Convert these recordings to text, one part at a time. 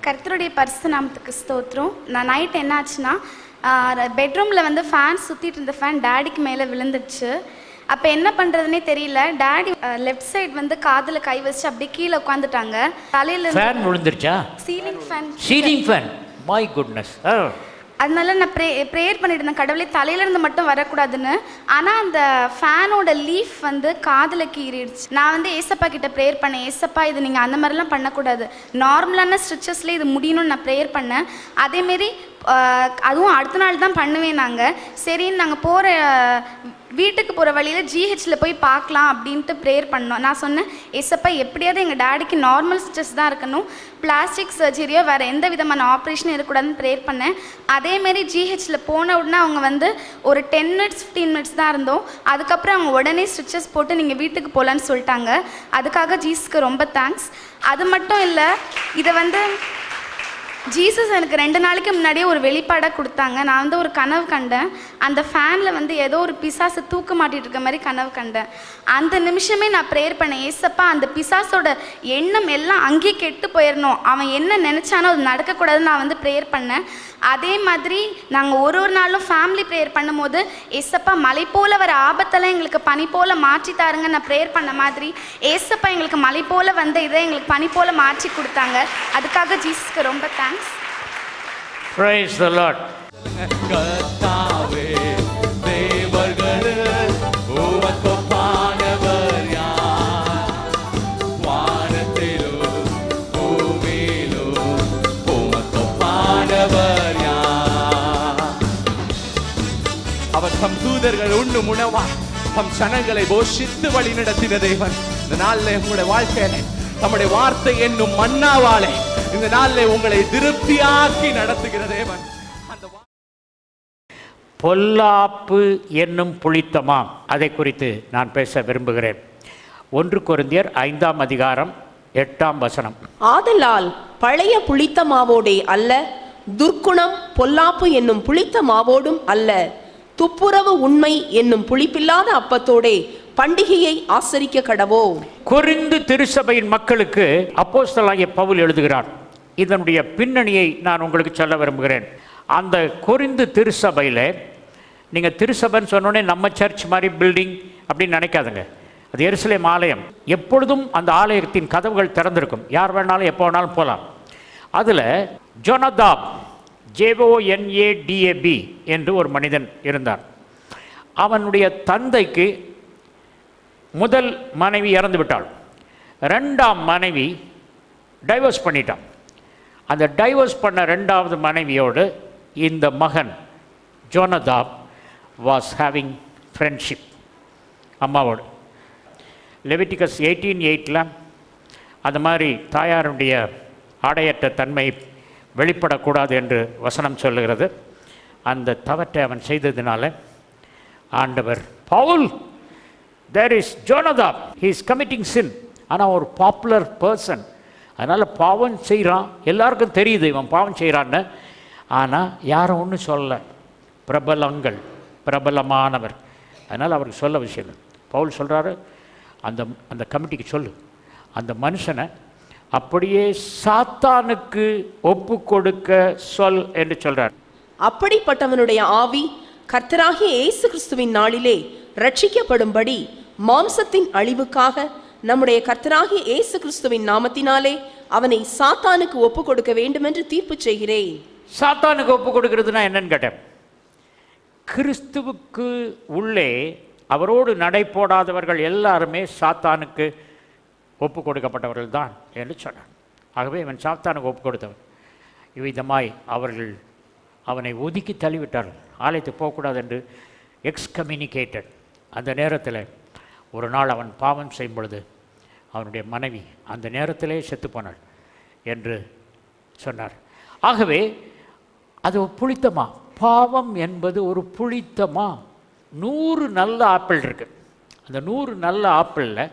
கர்த்தருடைய பரிசு நாமத்துக்கு ஸ்தோத்திரம். நான் நைட் என்னாச்சுன்னா பெட்ரூமில் வந்து ஃபேன் சுற்றிட்டு இருந்த ஃபேன் டேடிக்கு மேலே விழுந்துடுச்சு. அப்போ என்ன பண்ணுறதுனே தெரியல. டேடி லெஃப்ட் சைடு வந்து காதில் கை வச்சு அப்படியே கீழே உட்காந்துட்டாங்க. தலையில் ஃபேன் விழுந்துருச்சா? Ceiling fan. My goodness. அதனால நான் ப்ரேயர் பண்ணிட்டு இருந்தேன், கடவுளே தலையிலேருந்து மட்டும் வரக்கூடாதுன்னு. ஆனால் அந்த ஃபேனோட லீஃப் வந்து காதில் கீறிடுச்சு. நான் வந்து ஏசப்பா கிட்ட ப்ரேயர் பண்ணேன், ஏசப்பா இது நீங்கள் அந்த மாதிரிலாம் பண்ணக்கூடாது, நார்மலான ஸ்ட்ரிச்சஸ்லேயே இது முடியணும்னு நான் ப்ரேயர் பண்ணேன். அதேமாரி அதுவும் அடுத்த நாள் தான் பண்ணுவேன். நாங்கள் சரின்னு நாங்கள் போகிற வீட்டுக்கு போகிற வழியில் ஜிஹெச்சில் போய் பார்க்கலாம் அப்படின்ட்டு ப்ரேயர் பண்ணோம். நான் சொன்னேன், ஏசப்பா எப்படியாவது எங்கள் டேடிக்கு நார்மல் ஸ்டிச்சஸ் தான் இருக்கணும், பிளாஸ்டிக் சர்ஜரியோ வேறு எந்த விதமான ஆப்ரேஷனும் இருக்கக்கூடாதுன்னு ப்ரேயர் பண்ணேன். அதேமாரி ஜிஹெச்சில் போன உடனே அவங்க வந்து ஒரு 10 minutes 15 minutes தான் இருந்தோம். அதுக்கப்புறம் அவங்க உடனே ஸ்டிச்சஸ் போட்டு நீங்கள் வீட்டுக்கு போகலான்னு சொல்லிட்டாங்க. அதுக்காக ஜீசஸ்க்கு ரொம்ப தேங்க்ஸ். அது மட்டும் இல்லை, இதை வந்து ஜீசஸ் எனக்கு 2 நாளைக்கு முன்னாடியே ஒரு வெளிப்பாடாக கொடுத்தாங்க. நான் வந்து ஒரு கனவு கண்டேன். அந்த ஃபேனில் வந்து ஏதோ ஒரு பிசாசை தூக்க மாட்டிகிட்டு இருக்க மாதிரி கனவு கண்டேன். அந்த நிமிஷமே நான் ப்ரேயர் பண்ணேன், ஏசப்பா அந்த பிசாசோட எண்ணம் எல்லாம் அங்கேயே கெட்டு போயிடணும், அவன் என்ன நினச்சானோ அது நடக்கக்கூடாதுன்னு நான் வந்து ப்ரேயர் பண்ணேன். அதே மாதிரி நாங்கள் ஒரு நாளும் ஃபேமிலி ப்ரேயர் பண்ணும்போது, ஏசப்பா மலை போல் வர ஆபத்தெல்லாம் எங்களுக்கு பனி போல் மாற்றி தாருங்க நான் ப்ரேயர் பண்ண மாதிரி ஏசப்பா எங்களுக்கு மலை போல் வந்த இதை எங்களுக்கு பனி போல் மாற்றி கொடுத்தாங்க. அதுக்காக ஜீசஸ்க்கு ரொம்ப தேங்க்ஸ். Praise the Lord. கர்த்தாவே தேவர்களே உமக்கொப்பானவர் யார்? வானத்திலும் பூமியிலும் உமக்கொப்பானவர் யார்? அவர் தம் தூதர்கள் உண்ணும் உணவாய் தம் ஜனங்களை போஷித்து வழி நடத்தின தேவன். இந்த நாளில் உங்களுடைய வாழ்க்கையில தம்முடைய வார்த்தை என்னும் மன்னாவாலே இந்த நாளில் உங்களை திருப்தியாக்கி நடத்துகிற தேவன். பொல்லாப்பு என்னும் புளித்தமாம், அதை குறித்து நான் பேச விரும்புகிறேன். 1 கொரிந்தியர் 5ஆம் அதிகாரம் 8ஆம் வசனம். ஆதலால் பழைய புளித்த மாவோடே அல்ல, துர்க்குணம் பொல்லாப்பு என்னும் புளித்த மாவோடும் அல்ல, துப்புரவு உண்மை என்னும் புளிப்பில்லாத அப்பத்தோடே பண்டிகையை ஆசரிக்க கடவோ. கொரிந்து திருச்சபையின் மக்களுக்கு அப்போஸ்தலனாகிய பவுல் எழுதுகிறார். இதனுடைய பின்னணியை நான் உங்களுக்கு சொல்ல விரும்புகிறேன். அந்த கொரிந்து திருச்சபையில், நீங்கள் திருச்சபைன்னு சொன்னோடனே நம்ம சர்ச் மாதிரி பில்டிங் அப்படின்னு நினைக்காதுங்க. அது எருசலேம் ஆலயம். எப்பொழுதும் அந்த ஆலயத்தின் கதவுகள் திறந்திருக்கும், யார் வேணாலும் எப்போ வேணாலும் போகலாம். அதில் ஜோனதாப், JONADAB என்று ஒரு மனிதன் இருந்தார். அவனுடைய தந்தைக்கு முதல் மனைவி இறந்து விட்டாள், 2ஆம் மனைவி டைவர்ஸ் பண்ணிட்டான். அந்த டைவர்ஸ் பண்ண 2வது மனைவியோடு இந்த மகன் ஜோனதாப் வாஸ் ஹேவிங் ஃப்ரெண்ட்ஷிப் அம்மாவோடு. லெவிட்டிகஸ் 18:8 அந்த மாதிரி தாயாருடைய ஆடையற்ற தன்மை வெளிப்படக்கூடாது என்று வசனம் சொல்லுகிறது. அந்த தவற்றை அவன் செய்ததினால ஆண்டவர், Paul, there is Jonadab, he is committing sin. ஆனால் ஒரு பாப்புலர் பர்சன், அதனால் பாவம் செய்கிறான், எல்லாருக்கும் தெரியுது இவன் பாவம் செய்கிறான்னு. ஆனால் யாரும் ஒன்றும் சொல்லலை, பிரபலங்கள், பிரபலமானவர். அதனால் அவருக்கு சொல்ல விஷயம். பவுல் சொல்கிறாரு, அந்த கமிட்டிக்கு சொல்லு, அந்த மனுஷனை அப்படியே சாத்தானுக்கு ஒப்பு கொடுக்க சொல் என்று சொல்கிறார். அப்படிப்பட்டவனுடைய ஆவி கர்த்தராகிய இயேசு கிறிஸ்துவின் நாளிலே ரட்சிக்கப்படும்படி மாம்சத்தின் அழிவுக்காக நம்முடைய கர்த்தராகிய இயேசு கிறிஸ்துவின் நாமத்தினாலே அவனை சாத்தானுக்கு ஒப்பு கொடுக்க வேண்டும் என்று தீர்ப்பு செய்கிறேன். சாத்தானுக்கு ஒப்பு கொடுக்கிறதுனா என்னன்னு கேட்டேன். கிறிஸ்துவுக்கு உள்ளே அவரோடு நடை போடாதவர்கள் எல்லாருமே சாத்தானுக்கு ஒப்பு கொடுக்கப்பட்டவர்கள் தான் என்று சொன்னார். ஆகவே இவன் சாத்தானுக்கு ஒப்பு கொடுத்தவன். இவ்விதமாய் அவர்கள் அவனை ஒதுக்கி தள்ளிவிட்டார்கள், ஆலயத்துக்கு போகக்கூடாது என்று எக்ஸ்கம்யூனிகேட்டட். அந்த நேரத்தில் ஒரு நாள் அவன் பாவம் செய்யும் பொழுது அவனுடைய மனைவி அந்த நேரத்திலே செத்து போனாள் என்று சொன்னார். ஆகவே அது புளித்தமா, பாவம் என்பது ஒரு புளித்தமா. 100 நல்ல ஆப்பிள் இருக்குது. அந்த 100 நல்ல ஆப்பிளில்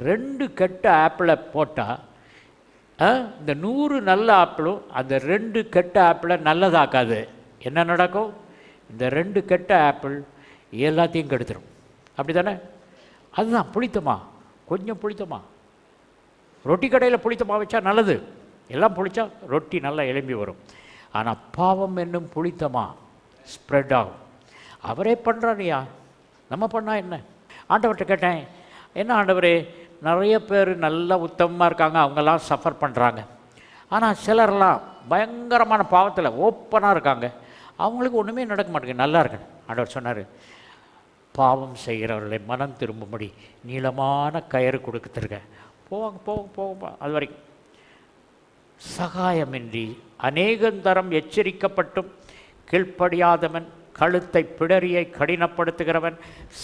2 கெட்ட ஆப்பிளை போட்டால் இந்த 100 நல்ல ஆப்பிளும் அந்த 2 கெட்ட ஆப்பிளை நல்லதாக்காது. என்ன நடக்கும்? இந்த 2 கெட்ட ஆப்பிள் எல்லாத்தையும் கெடுத்துரும். அப்படி தானே? அதுதான் புளித்தமா, கொஞ்சம் புளித்தமா. ரொட்டி கடையில் புளித்தமா வச்சா நல்லது, எல்லாம் புளிச்சா ரொட்டி நல்லா எலும்பி வரும். ஆனால் பாவம் என்னும் புளித்தமா ஸ்ப்ரெட் ஆகும். அவரே பண்ணுறாருயா, நம்ம பண்ணால் என்ன? ஆண்டவர்கிட்ட கேட்டேன், என்ன ஆண்டவரே, நிறைய பேர் நல்லா உத்தமமாக இருக்காங்க, அவங்கெல்லாம் சஃபர் பண்ணுறாங்க, ஆனால் சிலர்லாம் பயங்கரமான பாவத்தில் ஓப்பனாக இருக்காங்க, அவங்களுக்கு ஒன்றுமே நடக்க மாட்டேங்குது, நல்லா இருக்கு. ஆண்டவர் சொன்னார், பாவம் செய்கிறவர்களை மனம் திரும்பும்படி நீளமான கயிறு கொடுத்துருக்கேன், போவாங்க போவாங்க போவாங்க. அது வரைக்கும் சகாயமின்றி அநேகந்தரம் எச்சரிக்கப்பட்டும் கீழ்ப்படியாதவன் கழுத்தை பிடரியை கடினப்படுத்துகிறவன்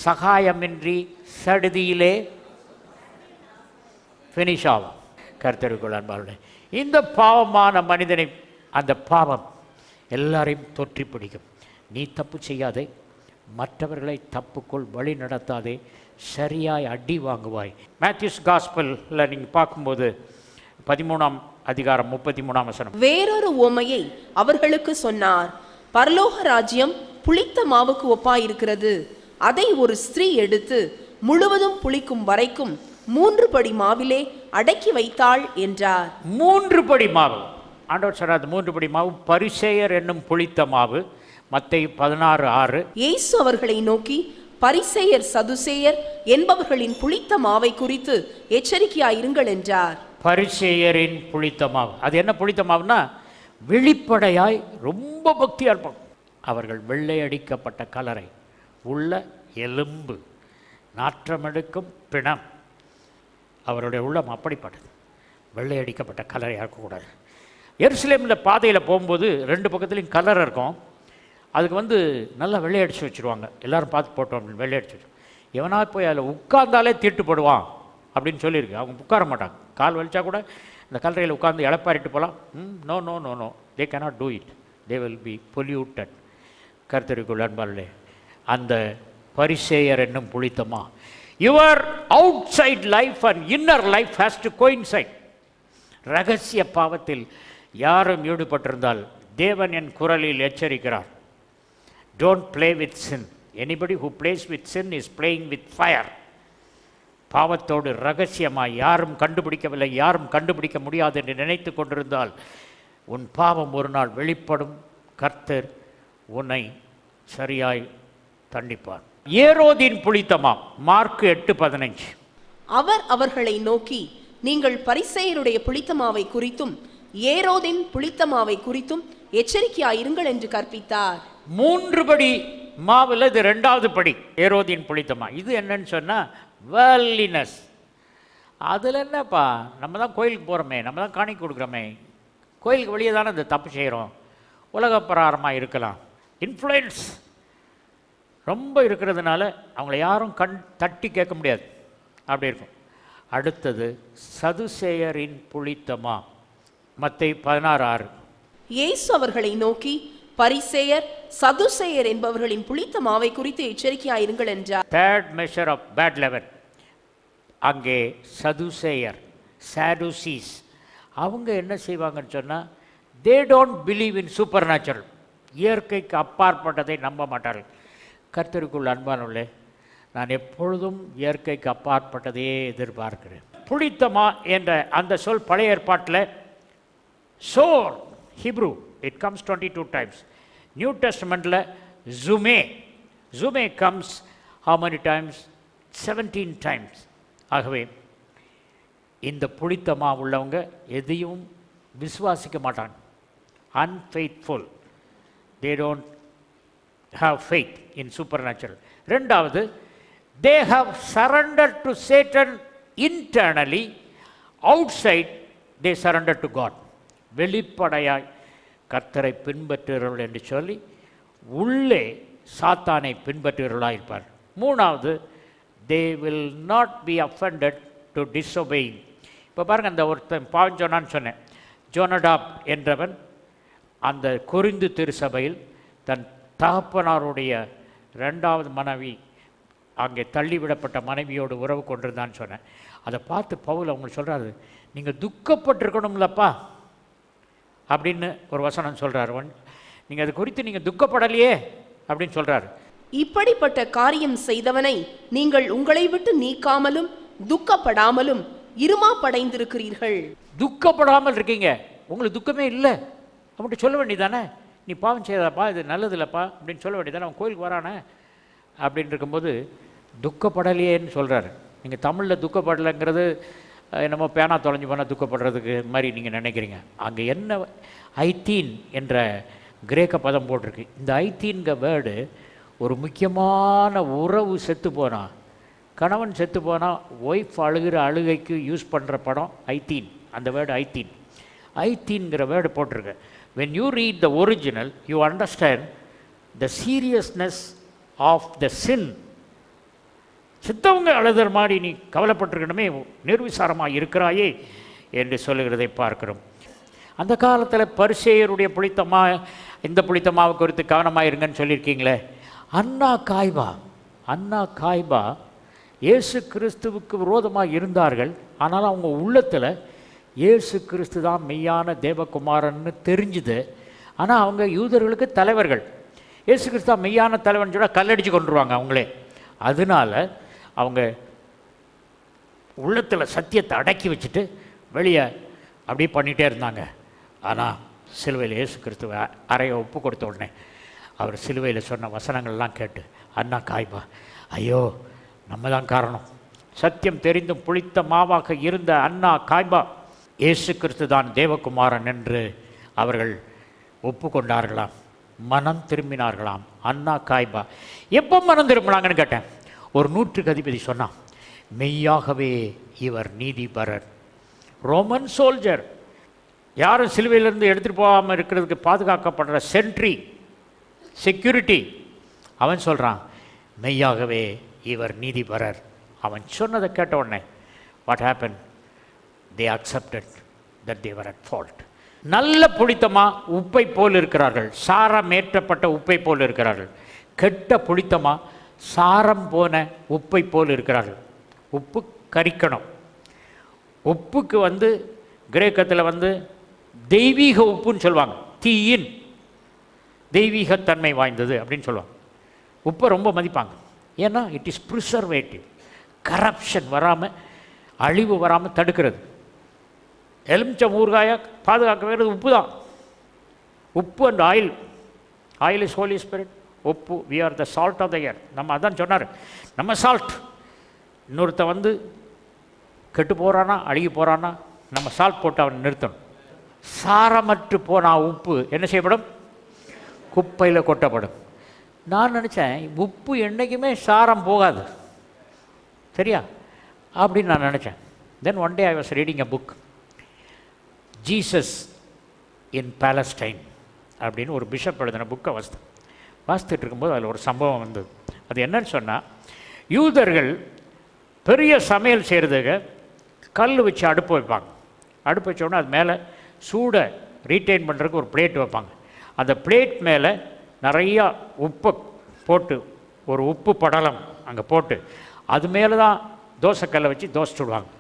சகாயமின்றி சடுதியிலே ஃபினிஷ் ஆகும். கர்த்தருக்குள் அன்பார்களே, இந்த பாவமான மனிதனை அந்த பாவம் எல்லாரையும் தொற்றி பிடிக்கும். நீ தப்பு செய்யாதே, மற்றவர்களை தப்புக்குள் வழி நடத்தாதே, சரியாய் அடி வாங்குவாய். மேத்யூஸ் காஸ்பலில் நீங்கள் பார்க்கும்போது 13ஆம் அதிகாரம் 33ஆம் வசனம். வேறொரு உவமையை அவர்களுக்கு சொன்னார். பரலோக ராஜ்யம் புளித்த மாவுக்கு ஒப்பாயிருக்கிறது. அதை ஒரு ஸ்திரீ எடுத்து முழுவதும் புளிக்கும் வரைக்கும் 3 படி மாவிலே அடக்கி வைத்தாள் என்றார். 3 படி மாவு, ஆண்டவர் சொன்னார் 3 படி மாவு பரிசேயர் என்னும் புளித்த மாவு. மத்தேயு 16:6. இயேசு அவர்களை நோக்கி, பரிசேயர் சதுசேயர் என்பவர்களின் புளித்த மாவை குறித்து எச்சரிக்கையாயிருங்கள் என்றார். பரிசேயரின் புளித்த மாவு, அது என்ன புளித்த மாவுனா, வெளிப்படையாய் ரொம்ப பக்தியாக இருப்பாங்க. அவர்கள் வெள்ளையடிக்கப்பட்ட கலரை, உள்ள எலும்பு, நாற்றமெடுக்கும் பிணம், அவருடைய உள்ளம் அப்படிப்பட்டது. வெள்ளையடிக்கப்பட்ட கலரையாக இருக்கக்கூடாது. எருசலேமில் பாதையில் போகும்போது 2 பக்கத்துலேயும் கலர் இருக்கும். அதுக்கு நல்லா வெள்ளையடிச்சு வச்சுருவாங்க, எல்லோரும் பார்த்து போட்டோம் அப்படின்னு வெள்ளையடிச்சு வச்சு. எவனா போய் அதில் உட்கார்ந்தாலே தீட்டுப்படுவான் அப்படின்னு சொல்லியிருக்கு. அவங்க உட்கார மாட்டாங்க, கால் வலிச்சா கூட இந்த கல்லறையில் உட்கார்ந்து இழப்பாரிட்டு போகலாம். No no no no, they cannot do it, they will be polluted. கர்த்தருக்குள் அன்பார்களே, அந்த பரிசேயர் என்னும் புளித்தமா, your outside life and inner life has to coincide. ரகசிய பாவத்தில் யாரும் ஈடுபட்டிருந்தால் தேவன் என் குரலில் எச்சரிக்கிறார். Don't play with sin. Anybody who plays with sin is playing with fire. பாவத்தோடு ரகசியமாய் யாரும் கண்டுபிடிக்கவில்லை, யாரும் கண்டுபிடிக்க முடியாது என்று நினைத்து கொண்டிருந்தால் உன் பாவம் ஒரு நாள் வெளிப்படும். கர்த்தர் உன்னை சரியாய் தண்டிப்பார். ஏரோதின் புளித்தமாம், மார்க் 8:15. அவர் அவர்களை நோக்கி, நீங்கள் பரிசேயருடைய புளித்தமாவை குறித்தும் ஏரோதின் புளித்தமாவை குறித்தும் எச்சரிக்கையாயிருங்கள் என்று கற்பித்தார். 3 படி மாவில் இது 2வது படி ஏரோதின் புளித்தமா. இது என்னன்னு சொன்னால் வேர்லினஸ். அதில் என்னப்பா, நம்ம தான் கோயிலுக்கு போகிறோமே, நம்ம தான் காணிக்கை கொடுக்குறோமே, கோயிலுக்கு வெளியே தானே இந்த தப்பு செய்கிறோம், உலக பிரகாரமாக இருக்கலாம். இன்ஃப்ளூயன்ஸ் ரொம்ப இருக்கிறதுனால அவங்கள யாரும் தட்டி கேட்க முடியாது, அப்படி இருக்கும். அடுத்தது சதுசேயரின் புளித்தமா, மத்தேயு 16:6. இயேசு அவர்களை நோக்கி, பரிசேயர் சதுசேயர் என்பவர்களின் புளித்த மாவை குறித்து எச்சரிக்கையாயிருங்கள் என்றார். Third measure of bad leaven. அங்கே சதுசேயர், சாடுசீஸ், அவங்க என்ன செய்வாங்கன்னு சொன்னால், they don't believe in supernatural. இயற்கைக்கு அப்பாற்பட்டதை நம்ப மாட்டார்கள். கர்த்தருக்குள் அன்பானவர்களே, நான் எப்பொழுதும் இயற்கைக்கு அப்பாற்பட்டதையே எதிர்பார்க்கிறேன். புளித்தமா என்ற அந்த சொல் பழைய ஏற்பாட்டில் சோர், Hebrew, it comes 22 times. New டெஸ்டமெண்ட்டில் ஜுமே, ஜுமே comes how many times? 17 times. ஆகவே இந்த புளித்தமா உள்ளவங்க எதையும் விசுவாசிக்க மாட்டாங்க. unfaithful, they don't have faith in supernatural. ரெண்டாவது, they have surrendered to Satan internally, outside they surrender to God. வெளிப்படையாய் கர்த்தரை பின்பற்றுகிறவர்கள் என்று சொல்லி உள்ளே சாத்தானை பின்பற்றுகிறவர்களாக இருப்பார். மூணாவது, they will not be offended to disobeying. இப்போ பாருங்கள், அந்த ஒருத்தன் பாவம் சொன்னான்னு சொன்னேன். ஜோனடாப் என்றவன் அந்த கொரிந்து திருச்சபையில் தன் தகப்பனாருடைய 2வது மனைவி, அங்கே தள்ளிவிடப்பட்ட மனைவியோடு உறவு கொண்டிருந்தான்னு சொன்னேன். அதை பார்த்து பவுல் அவங்க சொல்கிறாரு, நீங்கள் துக்கப்பட்டிருக்கணும்லப்பா அப்படின்னு ஒரு வசனம் சொல்கிறார். நீங்கள் அது குறித்து நீங்கள் துக்கப்படலையே அப்படின்னு சொல்கிறாரு. இப்படிப்பட்ட காரியம் செய்தவனை நீங்கள் உங்களை விட்டு நீக்காமலும் துக்கப்படாமலும் இருமா படைந்திருக்கிறீர்கள். துக்கப்படாமல் இருக்கீங்க, உங்களுக்கு துக்கமே இல்லை அப்படின்ட்டு சொல்ல வேண்டியதானே. நீ பாவம் செய்யாதப்பா, இது நல்லது இல்லைப்பா அப்படின்னு சொல்ல வேண்டியதானே. அவன் கோயிலுக்கு வரானே அப்படின்னு இருக்கும்போது துக்கப்படலையேன்னு சொல்கிறாரு. நீங்கள் தமிழில் துக்கப்படலைங்கிறது என்னமோ பேனா தொலைஞ்சு போனால் துக்கப்படுறதுக்கு மாதிரி நீங்கள் நினைக்கிறீங்க. அங்கே என்ன ஐத்தீன் என்ற கிரேக்க பதம் போட்டிருக்கு. இந்த ஐத்தீன்கிற வேர்டு ஒரு முக்கியமான உறவு செத்து போனால், கணவன் செத்து போனால் ஒய்ஃப் அழுகிற அழுகைக்கு யூஸ் பண்ணுற படம் ஐத்தீன். அந்த வேர்டு ஐத்தீன். ஐத்தீன்கிற வேர்டு போட்டிருக்கு. when you read the original you understand the seriousness of the sin. சித்தவங்க அழுதர் மாதிரி நீ கவலைப்பட்டிருக்கணுமே, நிர்விசாரமாக இருக்கிறாயே என்று சொல்லுகிறதை பார்க்கிறோம். அந்த காலத்தில் பரிசேயருடைய புளித்தமா, இந்த புளித்தமாவை குறித்து கவனமாக இருங்கன்னு சொல்லியிருக்கீங்களே. அன்னா காய்பா இயேசு கிறிஸ்துவுக்கு விரோதமாக இருந்தார்கள். ஆனால் அவங்க உள்ளத்தில் இயேசு கிறிஸ்து தான் மெய்யான தேவகுமாரன்னு தெரிஞ்சுது. ஆனால் அவங்க யூதர்களுக்கு தலைவர்கள். இயேசு கிறிஸ்து தான் மெய்யான தலைவன் சொன்னால் கல்லடிச்சு கொண்டுருவாங்க அவங்களே. அதனால அவங்க உள்ளத்தில் சத்தியத்தை அடக்கி வச்சுட்டு வெளியே அப்படியே பண்ணிகிட்டே இருந்தாங்க. ஆனால் சிலுவையில் இயேசு கிறிஸ்துவை அறைய ஒப்பு கொடுத்த உடனே அவர் சிலுவையில் சொன்ன வசனங்கள்லாம் கேட்டு அன்னா காய்பா, ஐயோ நம்ம தான் காரணம். சத்தியம் தெரிந்தும் புளித்த மாவாக இருந்த அன்னா காய்பா இயேசு கிறிஸ்து தான் தேவகுமாரன் என்று அவர்கள் ஒப்பு கொண்டார்களாம், மனம் திரும்பினார்களாம். அன்னா காய்பா எப்போ மனம் திரும்பினாங்கன்னு கேட்டேன். ஒரு 100க்கு அதிபதி சொன்னான், மெய்யாகவே இவர் நீதிபரர். ரோமன் சோல்ஜர், யாரும் சிலுவையிலிருந்து எடுத்துகிட்டு போகாமல் இருக்கிறதுக்கு பாதுகாக்கப்படுற சென்ட்ரி, செக்யூரிட்டி, அவன் சொல்கிறான் மெய்யாகவே இவர் நீதிபரர். அவன் சொன்னதை கேட்ட உடனே what happen? they accepted that they were at fault. நல்ல புளித்தமாக உப்பை போல் இருக்கிறார்கள், சாரமேற்றப்பட்ட உப்பை போல் இருக்கிறார்கள். கெட்ட புளித்தமாக சாரம் போன உப்பை போல் இருக்கிறார்கள். உப்பு கரிக்கணும். உப்புக்கு கிரேக்கத்தில் தெய்வீக உப்புன்னு சொல்லுவாங்க. தீயின் தெய்வீகத்தன்மை வாய்ந்தது அப்படின்னு சொல்லுவாங்க. உப்பை ரொம்ப மதிப்பாங்க. ஏன்னா இட் இஸ் ப்ரிசர்வேட்டிவ். கரப்ஷன் வராமல், அழிவு வராமல் தடுக்கிறது. எலுமிச்சம் ஊறுகாயை பாதுகாக்க வேண்டியது உப்பு தான். உப்பு and oil. Oil is holy spirit. உப்பு, we are the salt of the earth. நம்ம அதான் சொன்னார், நம்ம சால்ட். இன்னொருத்த கெட்டு போகிறானா, அழுகி போகிறானா, நம்ம சால்ட் போட்டு அவன் நிறுத்தணும். சாரமற்று போனால் உப்பு என்ன செய்யப்படும்? குப்பையில் கொட்டப்படும். நான் நினச்சேன் உப்பு என்றைக்குமே சாரம் போகாது, சரியா அப்படின்னு நான் நினச்சேன். Then one day I was reading a book, Jesus in Palestine அப்படின்னு ஒரு பிஷப் எழுதின புக்கை வாசித்துட்டு இருக்கும்போது அதில் ஒரு சம்பவம் வந்தது. அது என்னன்னு சொன்னால், யூதர்கள் பெரிய சமையல் செய்கிறதுக்கு கல் வச்சு அடுப்பு வைப்பாங்க. அடுப்பு வச்சோடனே அது மேலே சூடை ரீட்டைன் பண்ணுறதுக்கு ஒரு பிளேட் வைப்பாங்க. அந்த பிளேட் மேலே நிறையா உப்பை போட்டு, ஒரு உப்பு படலம் அங்கே போட்டு, அது மேலே தான் தோசைக்கல்லை வச்சு தோசை சுடுவாங்க.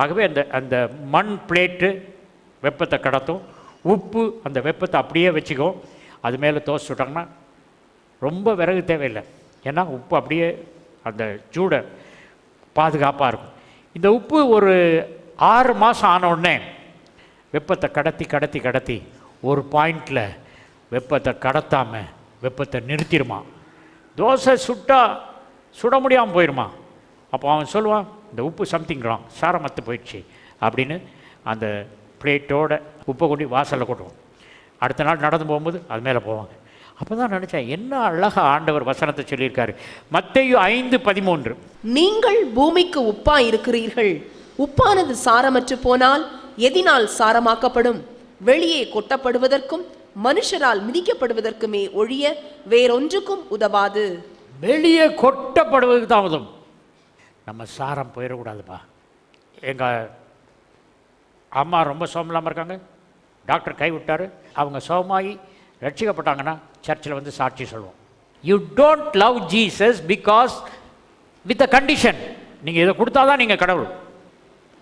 ஆகவே அந்த மண் பிளேட்டு வெப்பத்தை கடத்தும், உப்பு அந்த வெப்பத்தை அப்படியே வச்சுக்கும். அது மேலே தோசை சுட்டாங்கன்னா ரொம்ப விறகு தேவையில்லை. ஏன்னா உப்பு அப்படியே அந்த சூடை பாதுகாப்பாக இருக்கும். இந்த உப்பு ஒரு 6 மாதம் ஆன உடனே வெப்பத்தை கடத்தி ஒரு பாயிண்டில் வெப்பத்தை கடத்தாமல் வெப்பத்தை நிறுத்திடுமா. தோசை சுட முடியாமல் போயிடுமா. அப்போ அவன் சொல்லுவான், இந்த உப்பு சம்திங் ராங், சாரமத்து போயிடுச்சு அப்படின்னு அந்த பிளேட்டோட உப்பை கொண்டு வாசலில் கொட்டுவோம். அடுத்த நாள் நடந்து போகும்போது அது மேலே போவாங்க. அப்போ தான் நினச்சேன், என்ன அழகாக ஆண்டவர் வசனத்தை சொல்லியிருக்காரு. மத்தேயு 5:13, நீங்கள் பூமிக்கு உப்பா இருக்கிறீர்கள். உப்பானது சாரமற்று போனால் எதினால் சாரமாக்கப்படும்? வெளியே கொட்டப்படுவதற்கும் மனுஷரால் மிதிக்கப்படுவதற்குமே ஒழிய வேறொன்றுக்கும் உதவாது. வெளியே கொட்டப்படுவதற்கு தான் உதவும். நம்ம சாரம் போயிடக்கூடாதுப்பா. எங்கள் அம்மா ரொம்ப சோமலாமல் இருக்காங்க, டாக்டர் கை விட்டார், அவங்க சோமாயி ரட்சிக்கப்பட்டாங்கன்னா சர்ச்சில் சாட்சி சொல்லுவோம். You don't love Jesus because with a condition. நீங்கள் இதை கொடுத்தா தான் நீங்கள் கடவுள்,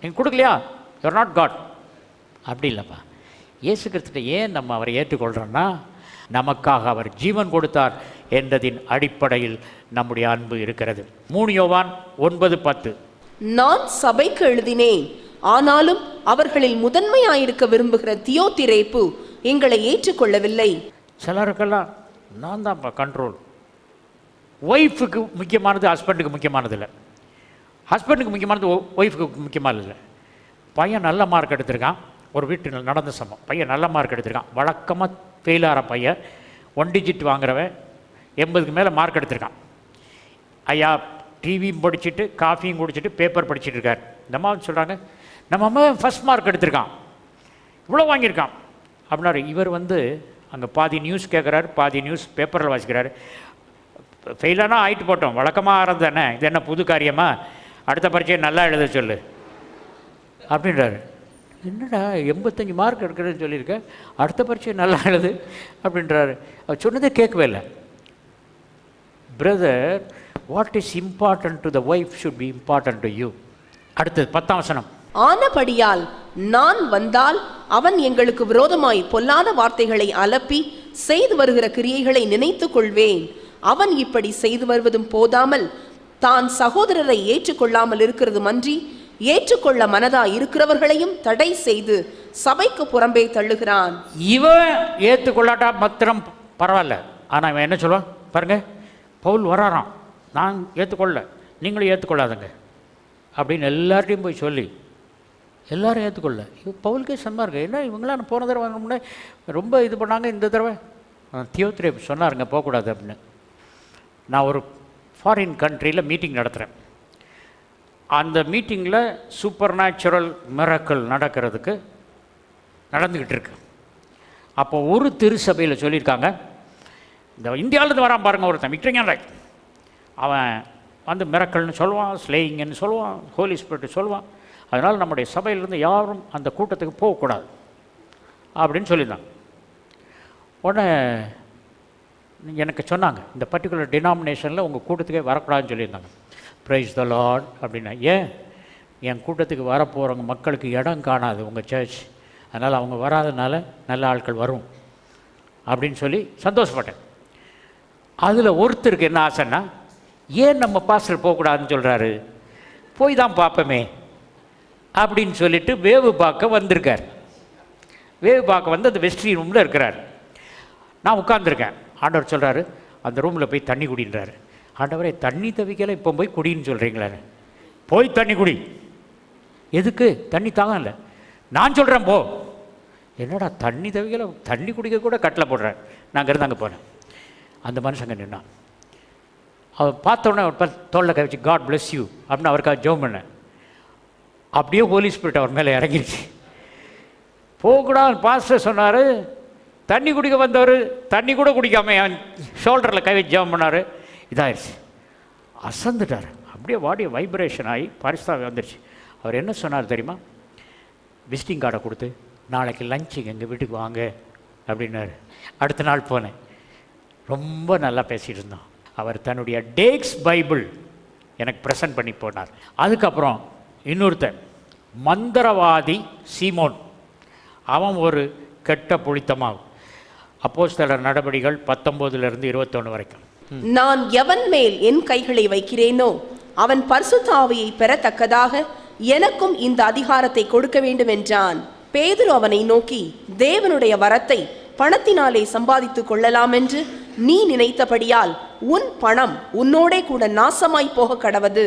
நீங்கள் கொடுக்கலையா யூஆர் நாட் காட். அப்படி இல்லைப்பா. இயேசு கிறிஸ்துவை ஏன் நம்ம அவரை ஏற்றுக்கொள்கிறோன்னா, நமக்காக அவர் ஜீவன் கொடுத்தார் என்றதின் அடிப்படையில் நம்முடைய அன்பு இருக்கிறது. 3 யோவான் 9:10, நான் சபைக்கு எழுதினேன், ஆனாலும் அவர்களில் முதன்மையாயிருக்க விரும்புகிற தியோதிரேப்பு எங்களை ஏற்றுக்கொள்ளவில்லை. சிலருக்கெல்லாம் நான் தான்ப்பா கண்ட்ரோல். ஒய்ஃபுக்கு முக்கியமானது ஹஸ்பண்டுக்கு முக்கியமானது இல்லை, ஹஸ்பண்டுக்கு முக்கியமானது ஒய்ஃபுக்கு முக்கியமானது இல்லை. பையன் நல்ல மார்க் எடுத்திருக்கான், ஒரு வீட்டில் நடந்த சம்பவம். பையன் நல்ல மார்க் எடுத்திருக்கான், வழக்கமாக ஃபெயில் ஆகிற பையன், 1 டிஜிட் வாங்குறவன் 80க்கு மேலே மார்க் எடுத்திருக்கான். ஐயா டிவியும் படிச்சுட்டு காஃபியும் குடிச்சிட்டு பேப்பர் படிச்சுட்டு இருக்கார். இந்த அம்மா சொல்கிறாங்க, நம்ம அம்மா ஃபஸ்ட் மார்க் எடுத்திருக்கான், இவ்வளோ வாங்கியிருக்கான் அப்படின்னாரு. இவர் அங்கே பாதி நியூஸ் கேட்குறாரு, பாதி நியூஸ் பேப்பரில் வாசிக்கிறாரு. ஃபெயிலானா ஆகிட்டு போட்டோம், வழக்கமாக ஆகிறது தானே, இது என்ன புது காரியமா, அடுத்த பரீட்சையை நல்லா எழுத சொல்லு அப்படின்றாரு. என்னடா 85 மார்க் எடுக்கிறதுன்னு சொல்லியிருக்க, அடுத்த பரீட்சையை நல்லா எழுது அப்படின்றாரு. அவர் சொன்னதே கேட்கவே இல்லை. Brother, what is important to the wife should be important to you. அடுத்தது 10ஆம் வசனம். ஆனபடியால் நான் வந்தால் அவன் எங்களுக்கு விரோதமாய் பொல்லாத வார்த்தைகளை அலப்பி செய்து வருகிற கிரியைகளை நினைத்துக் கொள்வேன். அவன் இப்படி செய்து வருவதும் போதாமல் தான் சகோதரரை ஏற்றுக்கொள்ளாமல் இருக்கிறதும் அன்றி ஏற்றுக்கொள்ள மனதா இருக்கிறவர்களையும் தடை செய்து சபைக்கு புறம்பே தள்ளுகிறான். இவன் ஏற்றுக்கொள்ளாட்டா மாத்திரம் பரவாயில்ல, ஆனால் இவன் என்ன சொல்லுவான் பாருங்க, பவுல் வராராம், நான் ஏற்றுக்கொள்ள நீங்களும் ஏற்றுக்கொள்ளாதுங்க அப்படின்னு எல்லார்ட்டையும் போய் சொல்லி எல்லாரும் ஏற்றுக்கொள்ள. பவுலுக்கே செம்மா இருக்கு, என்ன இவங்களாம் போன தடவை வாங்க முன்னே ரொம்ப இது பண்ணாங்க, இந்த தடவை தியோதிரேப்பு சொன்னாருங்க போகக்கூடாது அப்படின்னு. நான் ஒரு ஃபாரின் கண்ட்ரியில் மீட்டிங் நடத்துகிறேன். அந்த மீட்டிங்கில் சூப்பர் நேச்சுரல் மிரக்கல் நடந்துக்கிட்டு இருக்கு. அப்போ ஒரு திருச்சபையில் சொல்லியிருக்காங்க, இந்த இந்தியாவிலேருந்து வரான் பாருங்கள் ஒருத்தன் விக்டரிங்கன், அவன் மிரக்கல்னு சொல்லுவான், ஸ்லேயிங்கன்னு சொல்லுவான், ஹோலி ஸ்பிரிட் சொல்லுவான், அதனால் நம்முடைய சபையிலேருந்து யாரும் அந்த கூட்டத்துக்கு போகக்கூடாது அப்படின்னு சொல்லியிருந்தாங்க. உடனே எனக்கு சொன்னாங்க, இந்த பர்டிகுலர் டினாமினேஷனில் உங்கள் கூட்டத்துக்கே வரக்கூடாதுன்னு சொல்லியிருந்தாங்க. ப்ரைஸ் த லார்ட் அப்படின்னா, ஏன் என் கூட்டத்துக்கு வரப்போகிறவங்க மக்களுக்கு இடம் காணாது உங்கள் சர்ச், அதனால் அவங்க வராதனால நல்ல ஆட்கள் வரும் அப்படின்னு சொல்லி சந்தோஷப்பட்டேன். அதில் ஒருத்தருக்கு என்ன ஆசைன்னா, ஏன் நம்ம பாஸ்டர் போகக்கூடாதுன்னு சொல்கிறாரு, போய் தான் பார்ப்போமே அப்படின்னு சொல்லிட்டு வேவு பார்க்க வந்திருக்கார். வேவு பார்க்க அந்த வெஸ்ட்ரி ரூமில் இருக்கிறார். நான் உட்காந்துருக்கேன். ஆண்டவர் சொல்கிறாரு, அந்த ரூமில் போய் தண்ணி குடின்றாரு. ஆண்டவரே, தண்ணி தவிக்கல இப்போ போய் குடின்னு சொல்கிறீங்களே, போய் தண்ணி குடி. எதுக்கு? தண்ணி தாங்க இல்லை, நான் சொல்கிறேன் போ. என்னடா தண்ணி தவிக்கல, தண்ணி குடிக்க கூட கட்டில் போடுறேன். நான் இருந்து அங்கே போனேன். அந்த மனுஷங்க நின்னான். அவர் பார்த்தோன்னே அவர் தோளில் கை வச்சு காட் பிளஸ் யூ அப்படின்னு அவருக்காக ஜெபம் பண்ணேன். அப்படியே ஹோலி ஸ்பிரிட் அவர் மேலே இறங்கிடுச்சு. போகக்கூடாது பாஸ்டர் சொன்னார், தண்ணி குடிக்க வந்தவர் தண்ணி கூட குடிக்காம என் ஷோல்டரில் கை வச்சு ஜெபம் பண்ணார். இதாகிடுச்சு, அசந்துட்டார். அப்படியே பாடி வைப்ரேஷன் ஆகி பரிசுத்தாவி வந்துடுச்சு. அவர் என்ன சொன்னார் தெரியுமா? விசிட்டிங் கார்டை கொடுத்து நாளைக்கு லஞ்சுக்கு எங்கள் வீட்டுக்கு வாங்க அப்படின்னாரு. அடுத்த நாள் போனேன், ரொம்ப நல்லா பேசிகிட்டு இருந்தோம். அவர் தன்னுடைய டேக்ஸ் பைபிள் எனக்கு ப்ரெசன்ட் பண்ணி போனார். அதுக்கப்புறம் இன்னொருத்தன் மந்திரவாதி சீமோன், அவன் ஒரு கெட்ட புளித்தமாகும். அப்போஸ்தலர் நடபடிகள் 19 21 வரைக்கும். நான் எவன் மேல் என் கைகளை வைக்கிறேனோ அவன் பரிசுத்த ஆவியை பெறத்தக்கதாக எனக்கும் இந்த அதிகாரத்தை கொடுக்க வேண்டும் என்றான். பேதுரு அவனை நோக்கி, தேவனுடைய வரத்தை பணத்தினாலே சம்பாதித்துக் கொள்ளலாம் என்று நீ நினைத்தபடியால் உன் பணம் உன்னோடே கூட நாசமாய் போக கடவது.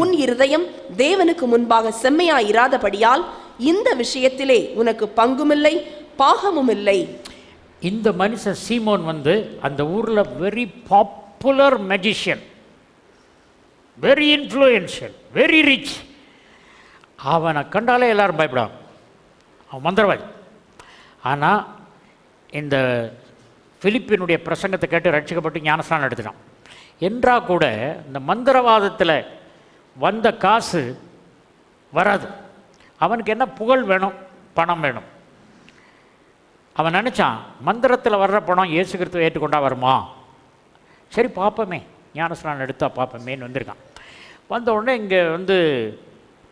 உன் இருதயம் தேவனுக்கு முன்பாக செம்மையாயிராதபடியால் இந்த விஷயத்திலே உனக்கு பங்குமில்லை பாகமும் இல்லை. இந்த மனுஷன் சீமோன் அந்த ஊரில் very popular magician, very influential, very rich. அவனை கண்டாலே எல்லாரும் பயப்படான், அவன் மந்திரவாதி. ஆனால் இந்த பிலிப்பினுடைய பிரசங்கத்தை கேட்டு ரட்சிக்கப்பட்டு ஞானஸ்நானம் எடுத்துட்டான். என்றா கூட இந்த மந்திரவாதத்தில் வந்த காசு வராது. அவனுக்கு என்ன புகழ் வேணும், பணம் வேணும். அவன் நினச்சான், மந்திரத்தில் வர்ற பணம் இயேசு கிறிஸ்துவை ஏற்றுக்கொண்டா வருமா, சரி பார்ப்போமே, ஞானஸ்நானம் எடுத்தால் பார்ப்போமேன்னு வந்திருக்கான். வந்த உடனே இங்கே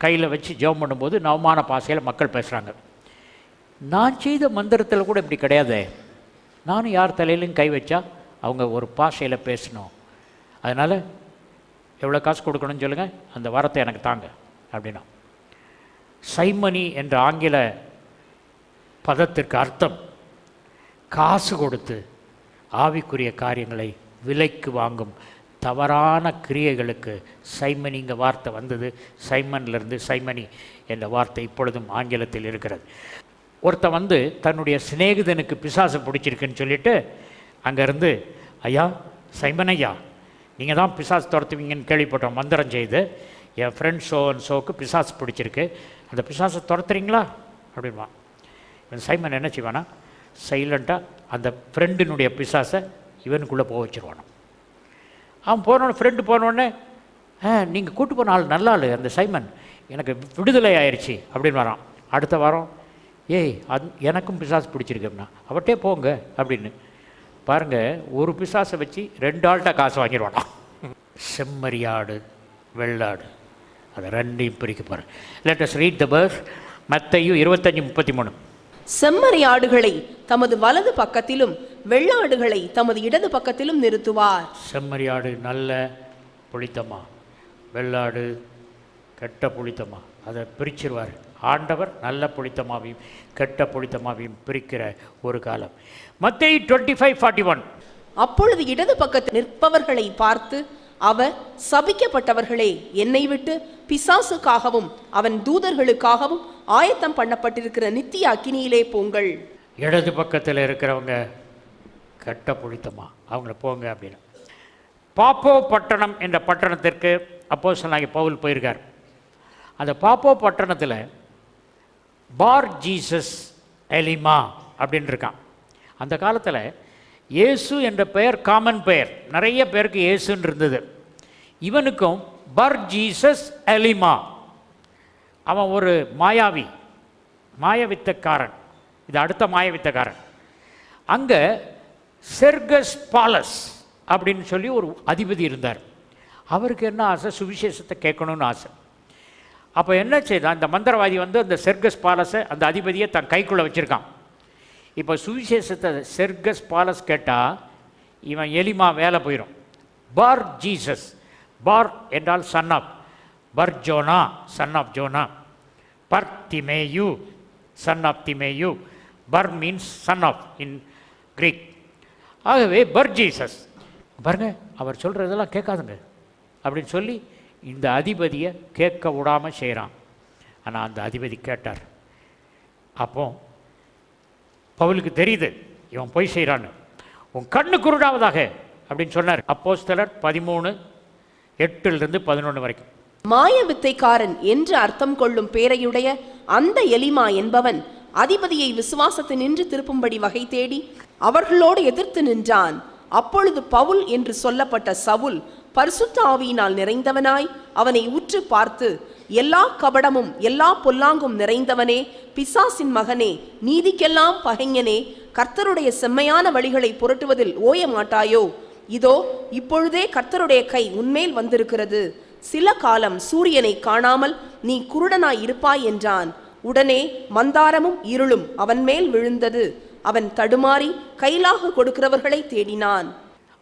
கையில் வச்சு ஜெபம் பண்ணும்போது நவமான பாசையில் மக்கள் பேசுகிறாங்க. நான் செய்த மந்திரத்தில் கூட இப்படி கிடையாது, நானும் யார் தலையிலையும் கை வச்சா அவங்க ஒரு பாஷையில் பேசணும், அதனால் எவ்வளோ காசு கொடுக்கணும்னு சொல்லுங்கள், அந்த வரத்தை எனக்கு தாங்க அப்படின்னா. சைமனி என்ற ஆங்கில பதத்திற்கு அர்த்தம் காசு கொடுத்து ஆவிக்குரிய காரியங்களை விலைக்கு வாங்கும் தவறான கிரியைகளுக்கு சைமனிங்க வார்த்தை வந்தது. சைமன்லேருந்து சைமனி என்ற வார்த்தை இப்பொழுதும் ஆங்கிலத்தில் இருக்கிறது. ஒருத்தன் வந்து தன்னுடைய சிநேகிதனுக்கு பிசாசு பிடிச்சிருக்குன்னு சொல்லிட்டு அங்கேருந்து, ஐயா சைமன் ஐயா, நீங்கள் தான் பிசாசு துரத்துவீங்கன்னு கேள்விப்பட்டோம், மந்திரம் செய்து என் ஃப்ரெண்ட் ஷோக்கு பிசாசு பிடிச்சிருக்கு, அந்த பிசாசை துரத்துறீங்களா அப்படின்வான். இவன் சைமன் என்ன செய்வானா, சைலண்ட்டாக அந்த ஃப்ரெண்டினுடைய பிசாசை இவனுக்குள்ளே போக வச்சுருவானோ. அவன் போனோடனே, ஃப்ரெண்டு போனோடனே, நீங்கள் கூட்டு போன ஆள் நல்ல ஆள் அந்த சைமன், எனக்கு விடுதலை ஆயிடுச்சு அப்படின்னு வரான். அடுத்த வாரம், ஏய் எனக்கும் பிசாசு பிடிச்சிருக்குன்னா அவட்டே போங்க அப்படின்னு. பாருங்கள், ஒரு பிசாசை வச்சு 2 ஆள்கிட்ட காசு வாங்கிடுவானா. செம்மறியாடு வெள்ளாடு, அதை 2ஐயும் பிரிக்க பாருங்க. Let us read the verse. மத்தேயு 25:33. செம்மறியாடுகளை தமது வலது பக்கத்திலும் வெள்ளாடுகளை தமது இடது பக்கத்திலும் நிறுத்துவார். செம்மறியாடு நல்ல புளித்தமா, வெள்ளாடு கெட்ட புளித்தமா, அதை பிரிச்சிருவார் ஆண்டவர். நல்ல புளித்தமாவையும் கெட்ட புளித்தமாவையும் பிரிக்கிற ஒரு காலம். மத்தேயு 25:41. அப்பொழுது இடது பக்கத்தில் நிற்பவர்களை பார்த்து அவர், சபிக்கப்பட்டவர்களே, என்னை விட்டு பிசாசுக்காகவும் அவன் தூதர்களுக்காகவும் ஆயத்தம் பண்ணப்பட்டிருக்கிற நித்திய அக்கினியிலே போங்கள். இடது பக்கத்தில் இருக்கிறவங்க கெட்ட புளித்தமா, அவங்கள போங்க அப்படின்னு. பாப்போ பட்டணம் என்ற பட்டணத்திற்கு அப்போஸ்தலனாகிய பவுல் போயிருக்கார். அந்த பாப்போ பட்டணத்தில் பார் ஜீசஸ் எலிமா அப்படின்னு இருக்கான். அந்த காலத்தில் இயேசு என்ற பெயர் காமன் பெயர், நிறைய பேருக்கு இயேசுன்னு இருந்தது. இவனுக்கும் பர் ஜீசஸ் எலிமா. அவன் ஒரு மாயாவி, மாயவித்தக்காரன். இது அடுத்த மாயவித்தக்காரன். அங்கே செர்கஸ் பாலஸ் அப்படின்னு சொல்லி ஒரு அதிபதி இருந்தார். அவருக்கு என்ன ஆசை, சுவிசேஷத்தை கேட்கணும்னு ஆசை. அப்போ என்ன செய்தான், இந்த மந்திரவாதி வந்து அந்த செர்கஸ் பாலஸை, அந்த அதிபதியை தன் கைக்குள்ளே வச்சுருக்கான். இப்போ சுவிசேஷத்தை செர்கஸ் பாலஸ் கேட்டால் இவன் எலிமா வேலை போயிடும். பார் ஜீசஸ், பார் என்றால் சன் ஆஃப், பர் ஜோனா சன் ஆஃப் ஜோனா, பர் திமேயு சன் ஆஃப் திமேயு, பர் means son of in Greek. ஆகவே பர் ஜீசஸ் பாருங்க, அவர் சொல்கிறதெல்லாம் கேட்காதுங்க அப்படின்னு சொல்லி இந்த அதிபதியை கேட்க விடாமல் செய்கிறான். ஆனால் அந்த அதிபதி கேட்டார். அப்போ பவுலுக்கு தெரியுது இவன் போய் செய்கிறான்னு. உன் கண்ணு குருடாவதாக அப்படின்னு சொன்னார். அப்போஸ்தலர் 13:8-11 வரைக்கும். மாய வித்தைக்காரன் என்று அர்த்தம் கொள்ளும் பேரையுடைய அந்த எலிமா என்பவன் அதிபதியை விசுவாசத்தினின்று திருப்பும்படி வகை தேடி அவர்களோடு எதிர்த்து நின்றான். அப்பொழுது பவுல் என்று சொல்லப்பட்ட சவுல் பரிசுத்த ஆவியினால் நிறைந்தவனாய் அவனை உற்று பார்த்து, எல்லா கபடமும் எல்லா பொல்லாங்கும் நிறைந்தவனே, பிசாசின் மகனே, நீதிக்கெல்லாம் பகைஞனே, கர்த்தருடைய செம்மையான வழிகளை புரட்டுவதில் ஓய மாட்டாயோ? இதோ இப்பொழுதே கர்த்தருடைய கை உன்மேல் வந்திருக்கிறது. சில காலம் சூரியனை காணாமல் நீ குருடனாய் இருப்பாய் என்றான். உடனே மந்தாரமும் இருளும் அவன் மேல் விழுந்தது. அவன் தடுமாறி கைலாக கொடுக்கிறவர்களை தேடினான்.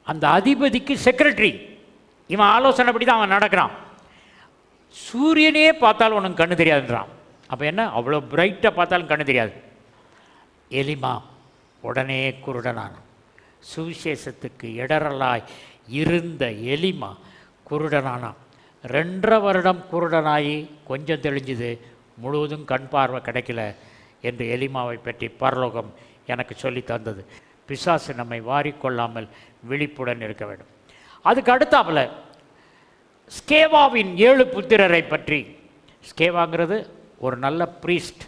அந்த அதிபதிக்கு செக்ரட்டரி, இவன் ஆலோசனைப்படி தான் அவன் நடக்கிறான். சூரியனே பார்த்தாலும் உனக்கு கண்ணு தெரியாதுன்றான். அப்போ என்ன, அவ்வளோ பிரைட்டாக பார்த்தாலும் கண்ணு தெரியாது. எலிமா உடனே குருடனான். சுவிசேஷத்துக்கு இடரலாய் இருந்த எலிமா குருடனானான். 2.5 வருடம் குருடனாகி கொஞ்சம் தெளிஞ்சுது, முழுவதும் கண் பார்வை கிடைக்கல என்று எலிமாவை பற்றி பரலோகம் எனக்கு சொல்லி தந்தது. பிசாசு நம்மை வாரிக்கொள்ளாமல் விழிப்புடன் இருக்க வேண்டும். அதுக்கு அடுத்தாப்புல ஸ்கேவாவின் 7 புத்திரரை பற்றி. ஸ்கேவாங்கிறது ஒரு நல்ல ப்ரீஸ்ட்.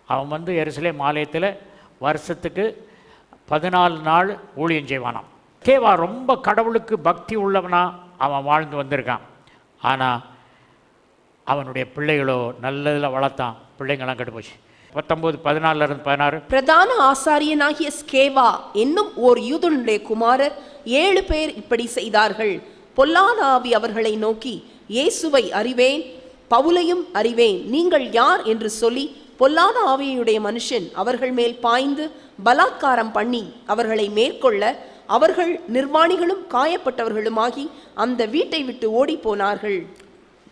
அவன் வந்து எருசலேம் ஆலயத்தில் வருஷத்துக்கு 14 நாள் ஊழியம் செய்வானான். ஸ்கேவா ரொம்ப கடவுளுக்கு பக்தி உள்ளவனா அவன் வாழ்ந்து வந்திருக்கான். ஆனால் அவனுடைய பிள்ளைகளோ நல்லதில் வளர்த்தான், பிள்ளைங்களாம் கெட்டு போச்சு. 19:14-16. பிரதான ஆசாரியனாகிய ஸ்கேவா என்னும் ஓர் யூதனுடைய குமாரர் 7 பேர் இப்படி செய்தார்கள். பொல்லாத ஆவி அவர்களை நோக்கி, இயேசுவை அறிவேன், பவுலையும் அறிவேன், நீங்கள் யார் என்று சொல்லி பொல்லாத ஆவியுடைய மனுஷன் அவர்கள் மேல் பாய்ந்து பலாத்காரம் பண்ணி அவர்களை மேற்கொள்ள அவர்கள் நிர்வாணிகளும் காயப்பட்டவர்களுமாகி அந்த வீட்டை விட்டு ஓடி போனார்கள்.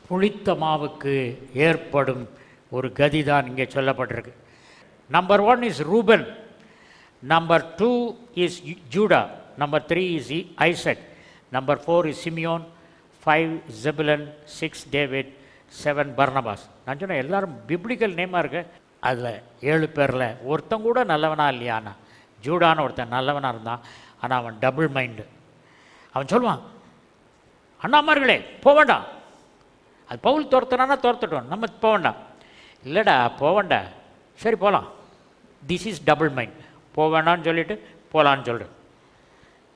புளித்த மாவுக்கு ஏற்படும் ஒரு கதி தான் இங்கே சொல்லப்பட்டிருக்கு. Number 1 is Reuben, number 2 is Judah, number 3 is Isaac, number 4 is Simeon, 5 Zebulun, 6 David, 7 Barnabas. நான் சொன்னேன் எல்லாரும் பிப்ளிக்கல் நேமாக இருக்கு. அதில் 7 பேரில் ஒருத்தன் கூட நல்லவனா இல்லையானா? ஜூடான ஒருத்தன் நல்லவனாக இருந்தான், ஆனால் அவன் டபுள் மைண்டு. அவன் சொல்லுவான், அண்ணாமார்களே போக வேண்டாம், அது பவுல் துரத்துனானா துரத்துட்டோம், நம்ம போக வேண்டாம். இல்லைடா போக வேண்டாம், சரி போகலாம். This is double mind. போக வேண்டாம்னு சொல்லிவிட்டு போகலான்னு சொல்கிறேன்.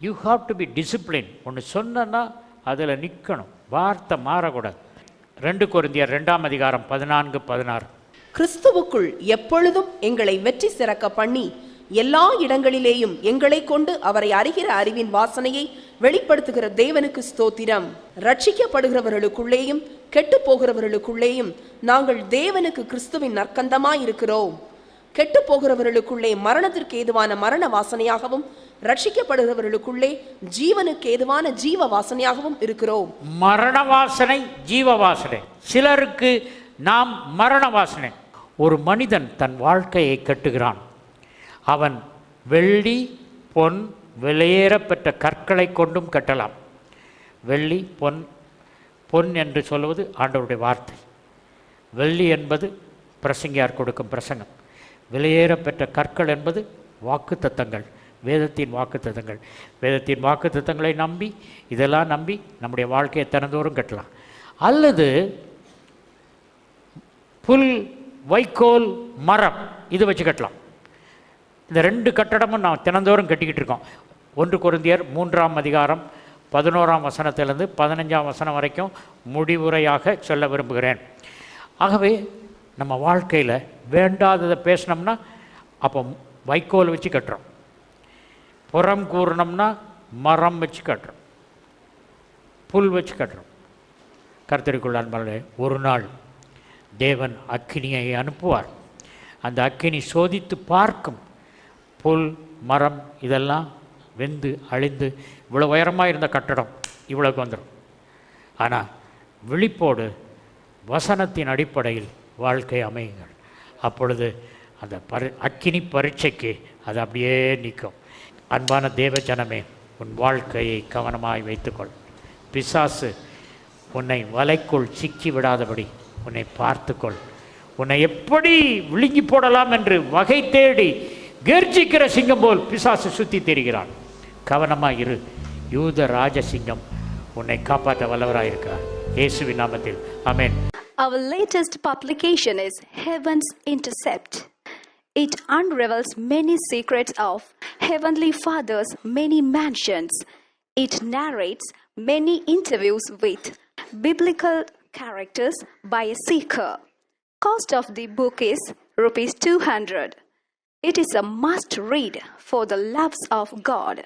You have to be discipline. ஒன்று சொன்னா அதில் நிற்கணும், வார்த்தை மாறக்கூடாது. 2 கொரிந்தியர் 2ஆம் அதிகாரம் 14-16. கிறிஸ்துவுக்குள் எப்பொழுதும் எங்களை வெற்றி சிறக்க பண்ணி எல்லா இடங்களிலேயும் எங்களை கொண்டு அவரை அறிகிற அறிவின் வாசனையை வெளிப்படுத்துகிற தேவனுக்கு ஸ்தோத்திரம். ரட்சிக்கப்படுகிறவர்களுக்குள்ளேயும் கெட்டு போகிறவர்களுக்குள்ளேயும் நாங்கள் தேவனுக்கு கிறிஸ்துவின் நற்கந்தமாயிருக்கிறோம். கெட்டு போகிறவர்களுக்குள்ளே மரணத்திற்கு ஏதுவான மரண வாசனையாகவும் ரட்சிக்கப்படுகிறவர்களுக்குள்ளே ஜீவனுக்கு ஏதுவான ஜீவ வாசனையாகவும் இருக்கிறோம். மரண வாசனை, ஜீவ வாசனை. சிலருக்கு நாம் மரண வாசனை. ஒரு மனிதன் தன் வாழ்க்கையை கட்டுகிறான். அவன் வெள்ளி பொன் விலையேறப்பெற்ற கற்களை கொண்டும் கட்டலாம். வெள்ளி பொன் என்று சொல்வது ஆண்டவருடைய வார்த்தை. வெள்ளி என்பது பிரசங்கியார் கொடுக்கும் பிரசங்கம். விலையேறப்பெற்ற கற்கள் என்பது வாக்குத்தத்தங்கள், வேதத்தின் வாக்குத்தத்தங்கள். வேதத்தின் வாக்குத்தத்தங்களை நம்பி, இதெல்லாம் நம்பி நம்முடைய வாழ்க்கையை தினந்தோறும் கட்டலாம். அல்லது புல், வைக்கோல், மரம், இது வச்சு கட்டலாம். இந்த 2 கட்டடமும் நான் தினந்தோறும் கட்டிக்கிட்டு இருக்கோம். 1 கொரிந்தியர் 3ஆம் அதிகாரம் 11ஆம் வசனத்திலிருந்து 15ஆம் வசனம் வரைக்கும் முடிவுரையாக சொல்ல விரும்புகிறேன். ஆகவே நம்ம வாழ்க்கையில் வேண்டாததை பேசினோம்னா அப்போ வைக்கோல் வச்சு கட்டுறோம், புறம் கூறினோம்னா மரம் வச்சு கட்டுறோம், புல் வச்சு கட்டுறோம். கர்த்தருக்குள் அன்பாளே, ஒரு நாள் தேவன் அக்கினியை அனுப்புவார். அந்த அக்கினி சோதித்து பார்க்கும். புல், மரம் இதெல்லாம் வெந்து அழிந்து இவ்வளோ உயரமாக இருந்த கட்டடம் இவ்வளோக்கு வந்துடும். ஆனால் விழிப்போடு வசனத்தின் அடிப்படையில் வாழ்க்கை அமையுங்கள். அப்பொழுது அந்த அக்கினி பரீட்சைக்கு அது அப்படியே நிற்கும். அன்பான தேவ ஜனமே, உன் வாழ்க்கையை கவனமாய் வைத்துக்கொள். பிசாசு உன்னை வலைக்குள் சிக்கி விடாதபடி உன்னை பார்த்துக்கொள். உன்னை எப்படி விழுங்கி போடலாம் என்று வகை தேடி கர்ஜிக்கிற சிங்கம் போல் பிசாசு சுற்றி தெரிகிறான். கவனமாக இரு. யூத ராஜசிங்கம் உன்னை காப்பாற்ற வல்லவராயிருக்கிறார். இயேசுவின் நாமத்தில் ஆமென். Our latest publication is Heaven's Intercept. It unravels many secrets of Heavenly Father's many mansions. It narrates many interviews with biblical characters by a seeker. Cost of the book is Rs 200. It is a must read for the loves of God.